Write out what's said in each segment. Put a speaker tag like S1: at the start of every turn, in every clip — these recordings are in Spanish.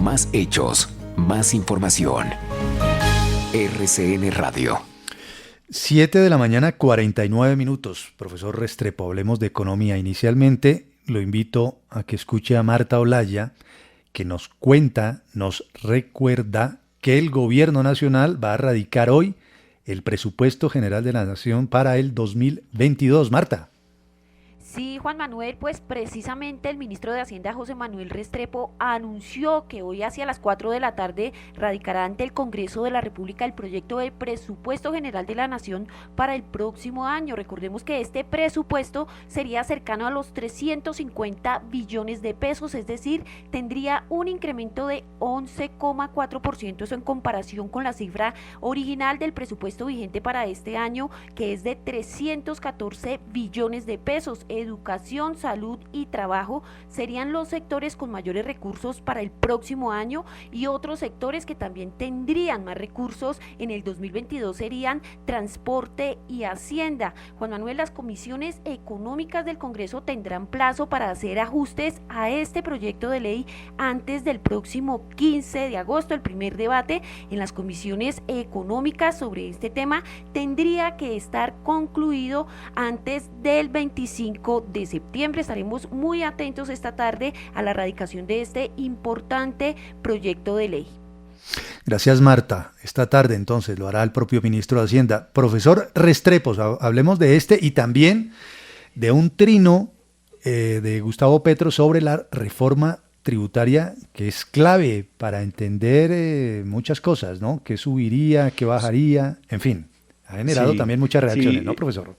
S1: Más hechos, más información. RCN Radio.
S2: 7:49 a.m. Profesor Restrepo, hablemos de economía. Inicialmente lo invito a que escuche a Marta Olaya, que nos recuerda que el gobierno nacional va a radicar hoy el presupuesto general de la nación para el 2022. Marta.
S3: Sí, Juan Manuel, pues precisamente el ministro de Hacienda, José Manuel Restrepo, anunció que hoy hacia las 4 de la tarde radicará ante el Congreso de la República el proyecto de presupuesto general de la Nación para el próximo año. Recordemos que este presupuesto sería cercano a los 350 billones de pesos, es decir, tendría un incremento de 11,4%, eso en comparación con la cifra original del presupuesto vigente para este año, que es de 314 billones de pesos. Educación, salud y trabajo serían los sectores con mayores recursos para el próximo año, y otros sectores que también tendrían más recursos en el 2022 serían transporte y hacienda. Juan Manuel, las comisiones económicas del Congreso tendrán plazo para hacer ajustes a este proyecto de ley antes del próximo 15 de agosto. El primer debate en las comisiones económicas sobre este tema tendría que estar concluido antes del 25 de septiembre. Estaremos muy atentos esta tarde a la radicación de este importante proyecto de ley.
S2: Gracias, Marta. Esta tarde entonces lo hará el propio ministro de Hacienda. Profesor Restrepo, hablemos de este y también de un trino de Gustavo Petro sobre la reforma tributaria, que es clave para entender muchas cosas, ¿no? ¿Qué subiría, qué bajaría? En fin, ha generado también muchas reacciones, ¿no, profesor?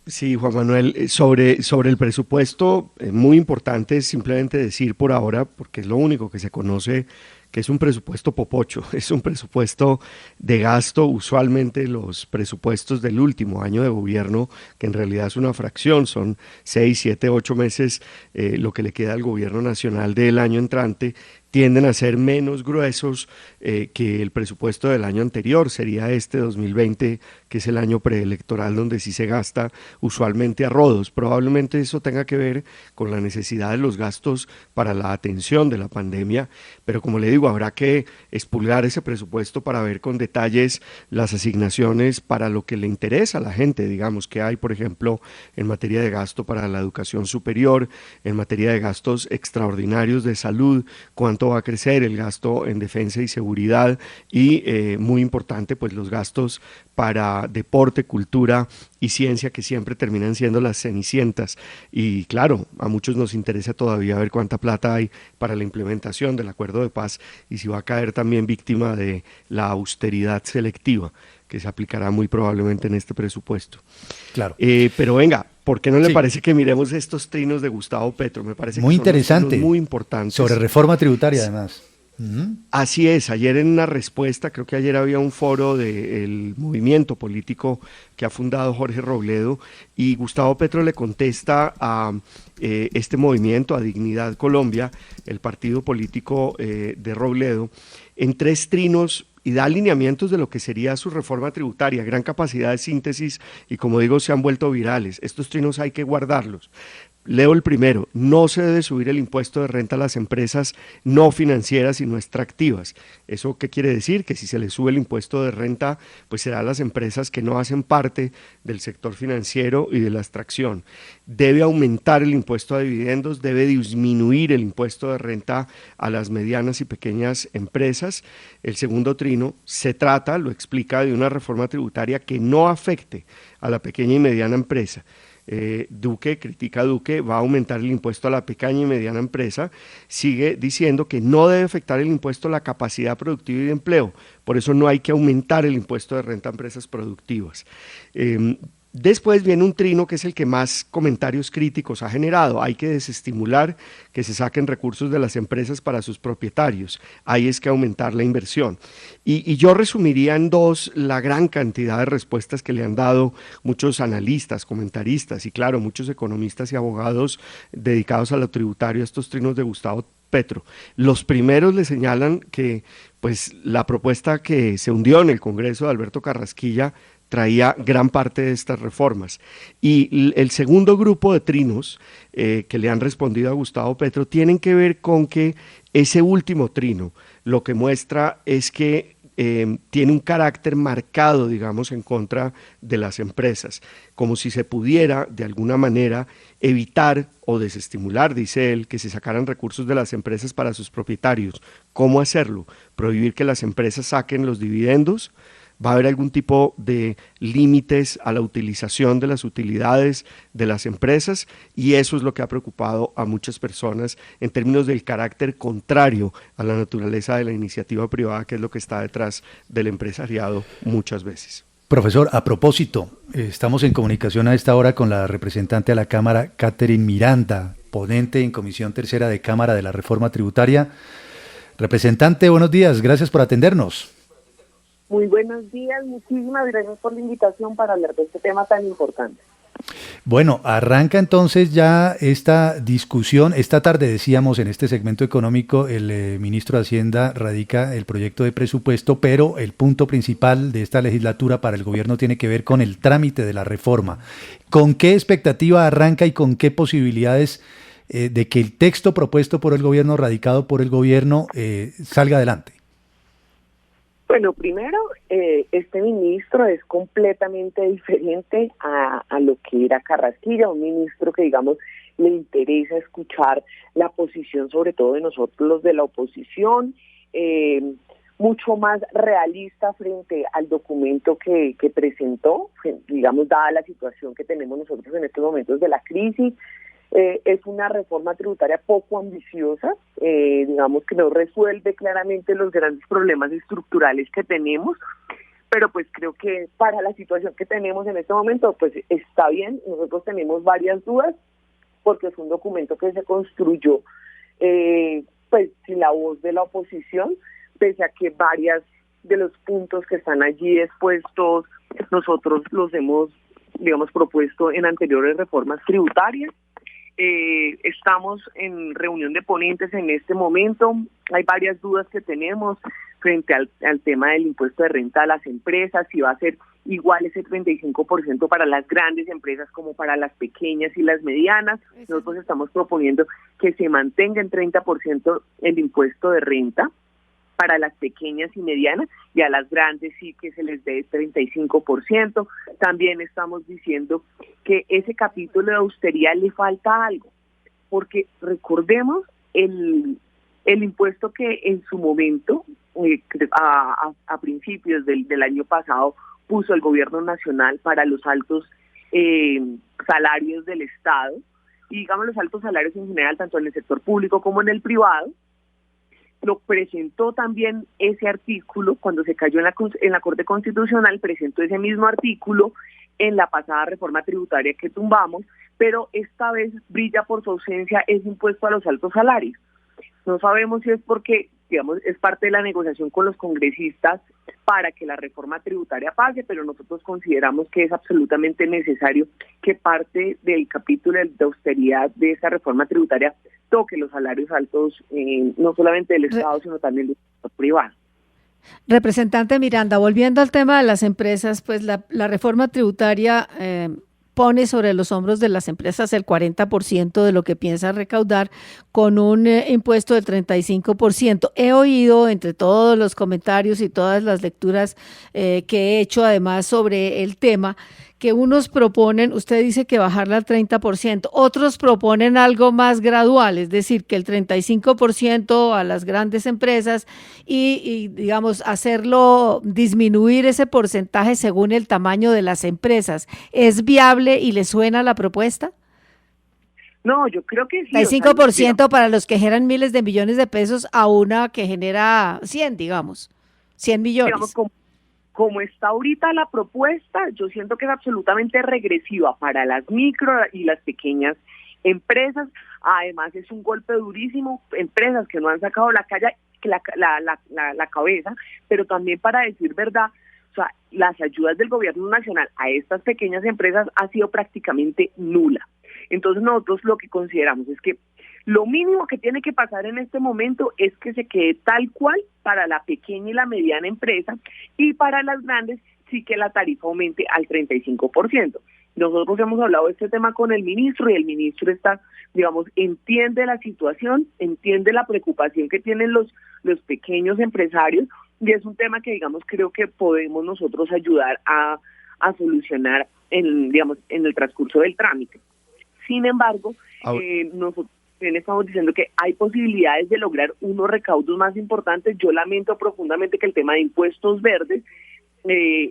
S4: Sí, Juan Manuel, sobre el presupuesto, muy importante es simplemente decir por ahora, porque es lo único que se conoce, que es un presupuesto popocho, es un presupuesto de gasto. Usualmente los presupuestos del último año de gobierno, que en realidad es una fracción, son 6, 7, 8 meses, lo que le queda al gobierno nacional del año entrante, tienden a ser menos gruesos que el presupuesto del año anterior. Sería este 2020, que es el año preelectoral donde sí se gasta usualmente a rodos. Probablemente eso tenga que ver con la necesidad de los gastos para la atención de la pandemia, pero como le digo, habrá que expulgar ese presupuesto para ver con detalles las asignaciones para lo que le interesa a la gente, digamos, que hay, por ejemplo, en materia de gasto para la educación superior, en materia de gastos extraordinarios de salud, cuánto va a crecer el gasto en defensa y seguridad, y muy importante, pues los gastos para deporte, cultura y ciencia, que siempre terminan siendo las cenicientas. Y claro, a muchos nos interesa todavía ver cuánta plata hay para la implementación del acuerdo de paz y si va a caer también víctima de la austeridad selectiva que se aplicará muy probablemente en este presupuesto.
S2: Claro.
S4: Pero venga, ¿por qué no le parece que miremos estos trinos de Gustavo Petro? Me parece
S2: muy
S4: que son
S2: interesante,
S4: muy importantes.
S2: Sobre reforma tributaria, además.
S4: Así es, ayer en una respuesta, creo que ayer había un foro del movimiento político que ha fundado Jorge Robledo, y Gustavo Petro le contesta a este movimiento, a Dignidad Colombia, el partido político de Robledo, en 3 trinos, y da alineamientos de lo que sería su reforma tributaria, gran capacidad de síntesis, y como digo, se han vuelto virales. Estos trinos hay que guardarlos. Leo el primero: no se debe subir el impuesto de renta a las empresas no financieras y no extractivas. ¿Eso qué quiere decir? Que si se le sube el impuesto de renta, pues será a las empresas que no hacen parte del sector financiero y de la extracción. Debe aumentar el impuesto a dividendos, debe disminuir el impuesto de renta a las medianas y pequeñas empresas. El segundo trino se trata, lo explica, de una reforma tributaria que no afecte a la pequeña y mediana empresa. Critica Duque, va a aumentar el impuesto a la pequeña y mediana empresa, sigue diciendo que no debe afectar el impuesto a la capacidad productiva y de empleo, por eso no hay que aumentar el impuesto de renta a empresas productivas. Después viene un trino que es el que más comentarios críticos ha generado: hay que desestimular que se saquen recursos de las empresas para sus propietarios, hay es que aumentar la inversión. Y yo resumiría en 2 la gran cantidad de respuestas que le han dado muchos analistas, comentaristas y claro, muchos economistas y abogados dedicados a lo tributario, a estos trinos de Gustavo Petro. Los primeros le señalan que pues la propuesta que se hundió en el Congreso de Alberto Carrasquilla traía gran parte de estas reformas. Y el segundo grupo de trinos que le han respondido a Gustavo Petro tienen que ver con que ese último trino lo que muestra es que tiene un carácter marcado, digamos, en contra de las empresas, como si se pudiera, de alguna manera, evitar o desestimular, dice él, que se sacaran recursos de las empresas para sus propietarios. ¿Cómo hacerlo? Prohibir que las empresas saquen los dividendos. ¿Va a haber algún tipo de límites a la utilización de las utilidades de las empresas? Y eso es lo que ha preocupado a muchas personas en términos del carácter contrario a la naturaleza de la iniciativa privada, que es lo que está detrás del empresariado muchas veces.
S2: Profesor, a propósito, estamos en comunicación a esta hora con la representante a la Cámara, Catherine Miranda, ponente en Comisión Tercera de Cámara de la Reforma Tributaria. Representante, buenos días, gracias por atendernos.
S5: Muy buenos días, muchísimas gracias por la invitación para hablar de este tema tan importante.
S2: Bueno, arranca entonces ya esta discusión. Esta tarde decíamos en este segmento económico, el ministro de Hacienda radica el proyecto de presupuesto, pero el punto principal de esta legislatura para el gobierno tiene que ver con el trámite de la reforma. ¿Con qué expectativa arranca y con qué posibilidades de que el texto propuesto por el gobierno, radicado por el gobierno, salga adelante?
S5: Bueno, primero, este ministro es completamente diferente a lo que era Carrasquilla, un ministro que, digamos, le interesa escuchar la posición, sobre todo de nosotros los de la oposición, mucho más realista frente al documento que presentó, digamos, dada la situación que tenemos nosotros en estos momentos de la crisis. Es una reforma tributaria poco ambiciosa, digamos que no resuelve claramente los grandes problemas estructurales que tenemos, pero pues creo que para la situación que tenemos en este momento, pues está bien. Nosotros tenemos varias dudas, porque es un documento que se construyó pues sin la voz de la oposición, pese a que varias de los puntos que están allí expuestos, nosotros los hemos, digamos, propuesto en anteriores reformas tributarias. Estamos en reunión de ponentes en este momento. Hay varias dudas que tenemos frente al tema del impuesto de renta a las empresas, si va a ser igual ese 35% para las grandes empresas como para las pequeñas y las medianas. Nosotros estamos proponiendo que se mantenga en 30% el impuesto de renta para las pequeñas y medianas, y a las grandes sí que se les dé 35%. También estamos diciendo que ese capítulo de austeridad le falta algo, porque recordemos el impuesto que en su momento, a principios del año pasado, puso el gobierno nacional para los altos salarios del Estado, y digamos los altos salarios en general, tanto en el sector público como en el privado. Lo presentó también ese artículo cuando se cayó en la Corte Constitucional, presentó ese mismo artículo en la pasada reforma tributaria que tumbamos, pero esta vez brilla por su ausencia ese impuesto a los altos salarios. No sabemos si es porque, digamos, es parte de la negociación con los congresistas para que la reforma tributaria pase, pero nosotros consideramos que es absolutamente necesario que parte del capítulo de austeridad de esta reforma tributaria toque los salarios altos, no solamente del Estado, sino también del sector privado.
S6: Representante Miranda, volviendo al tema de las empresas, pues la reforma tributaria pone sobre los hombros de las empresas el 40% de lo que piensa recaudar con un impuesto del 35%. He oído entre todos los comentarios y todas las lecturas que he hecho además sobre el tema, que unos proponen, usted dice que bajarla al 30%, otros proponen algo más gradual, es decir, que el 35% a las grandes empresas y digamos, hacerlo disminuir ese porcentaje según el tamaño de las empresas. ¿Es viable y le suena la propuesta?
S5: No, yo creo que sí.
S6: 35% para los que generan miles de millones de pesos a una que genera 100, digamos, 100 millones.
S5: Digamos, como está ahorita la propuesta, yo siento que es absolutamente regresiva para las micro y las pequeñas empresas. Además es un golpe durísimo, empresas que no han sacado la cabeza, pero también, para decir verdad, o sea, las ayudas del gobierno nacional a estas pequeñas empresas ha sido prácticamente nula. Entonces nosotros lo que consideramos es que lo mínimo que tiene que pasar en este momento es que se quede tal cual para la pequeña y la mediana empresa, y para las grandes sí que la tarifa aumente al 35%. Nosotros hemos hablado de este tema con el ministro y el ministro está, digamos, entiende la situación, entiende la preocupación que tienen los pequeños empresarios y es un tema que, digamos, creo que podemos nosotros ayudar a solucionar en el transcurso del trámite. Sin embargo, nosotros también estamos diciendo que hay posibilidades de lograr unos recaudos más importantes. Yo lamento profundamente que el tema de impuestos verdes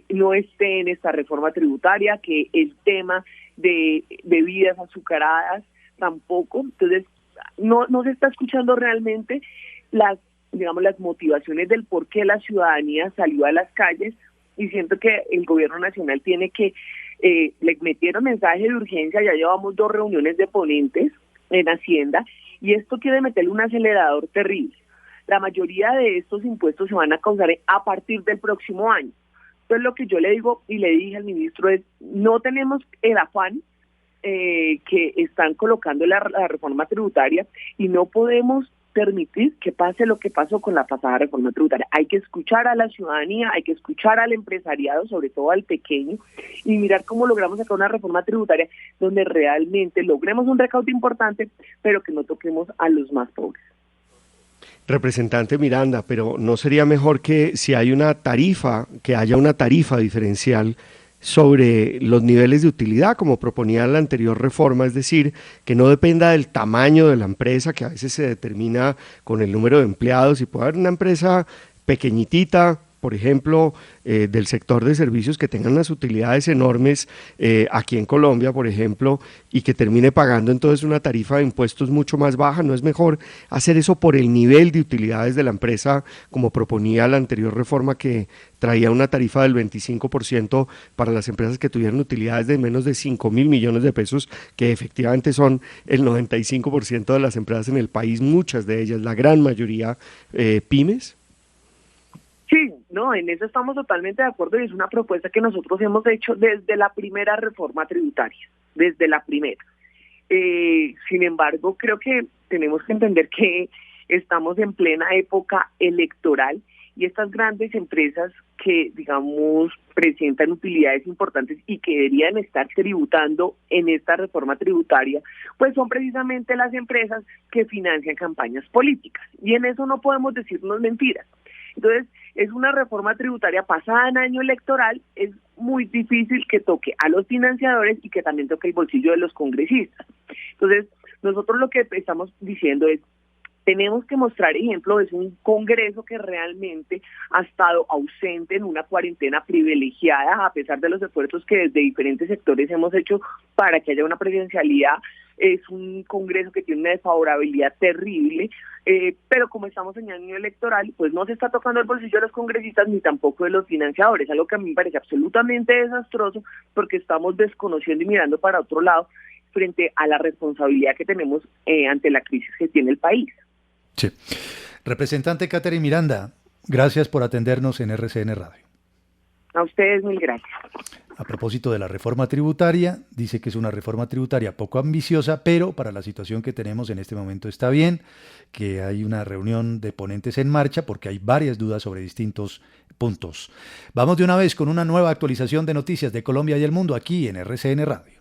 S5: no esté en esta reforma tributaria, que el tema de bebidas azucaradas tampoco. Entonces, no se está escuchando realmente las motivaciones del por qué la ciudadanía salió a las calles, y siento que el gobierno nacional tiene que, le metieron mensaje de urgencia, ya llevamos 2 reuniones de ponentes en Hacienda, y esto quiere meterle un acelerador terrible. La mayoría de estos impuestos se van a causar a partir del próximo año. Entonces lo que yo le digo y le dije al ministro es, no tenemos el afán que están colocando la reforma tributaria y no podemos permitir que pase lo que pasó con la pasada reforma tributaria. Hay que escuchar a la ciudadanía, hay que escuchar al empresariado, sobre todo al pequeño, y mirar cómo logramos sacar una reforma tributaria donde realmente logremos un recaudo importante, pero que no toquemos a los más pobres.
S4: Representante Miranda, pero ¿no sería mejor que si hay una tarifa, que haya una tarifa diferencial sobre los niveles de utilidad, como proponía la anterior reforma, es decir, que no dependa del tamaño de la empresa, que a veces se determina con el número de empleados, y puede haber una empresa pequeñitita, por ejemplo, del sector de servicios que tengan unas utilidades enormes aquí en Colombia, por ejemplo, y que termine pagando entonces una tarifa de impuestos mucho más baja? ¿No es mejor hacer eso por el nivel de utilidades de la empresa, como proponía la anterior reforma, que traía una tarifa del 25% para las empresas que tuvieran utilidades de menos de 5.000 millones de pesos, que efectivamente son el 95% de las empresas en el país, muchas de ellas, la gran mayoría, pymes?
S5: Sí, no, en eso estamos totalmente de acuerdo y es una propuesta que nosotros hemos hecho desde la primera reforma tributaria, desde la primera. Sin embargo, creo que tenemos que entender que estamos en plena época electoral y estas grandes empresas que, digamos, presentan utilidades importantes y que deberían estar tributando en esta reforma tributaria, pues son precisamente las empresas que financian campañas políticas. Y en eso no podemos decirnos mentiras. Entonces, es una reforma tributaria pasada en año electoral, es muy difícil que toque a los financiadores y que también toque el bolsillo de los congresistas. Entonces, nosotros lo que estamos diciendo es, tenemos que mostrar ejemplo, es un Congreso que realmente ha estado ausente en una cuarentena privilegiada, a pesar de los esfuerzos que desde diferentes sectores hemos hecho para que haya una presencialidad. Es un Congreso que tiene una desfavorabilidad terrible, pero como estamos en año electoral, pues no se está tocando el bolsillo de los congresistas ni tampoco de los financiadores, algo que a mí me parece absolutamente desastroso porque estamos desconociendo y mirando para otro lado frente a la responsabilidad que tenemos ante la crisis que tiene el país.
S2: Sí. Representante Catherine Miranda, gracias por atendernos en RCN Radio.
S5: A ustedes mil gracias.
S2: A propósito de la reforma tributaria, dice que es una reforma tributaria poco ambiciosa, pero para la situación que tenemos en este momento está bien, que hay una reunión de ponentes en marcha porque hay varias dudas sobre distintos puntos. Vamos de una vez con una nueva actualización de noticias de Colombia y el mundo aquí en RCN Radio.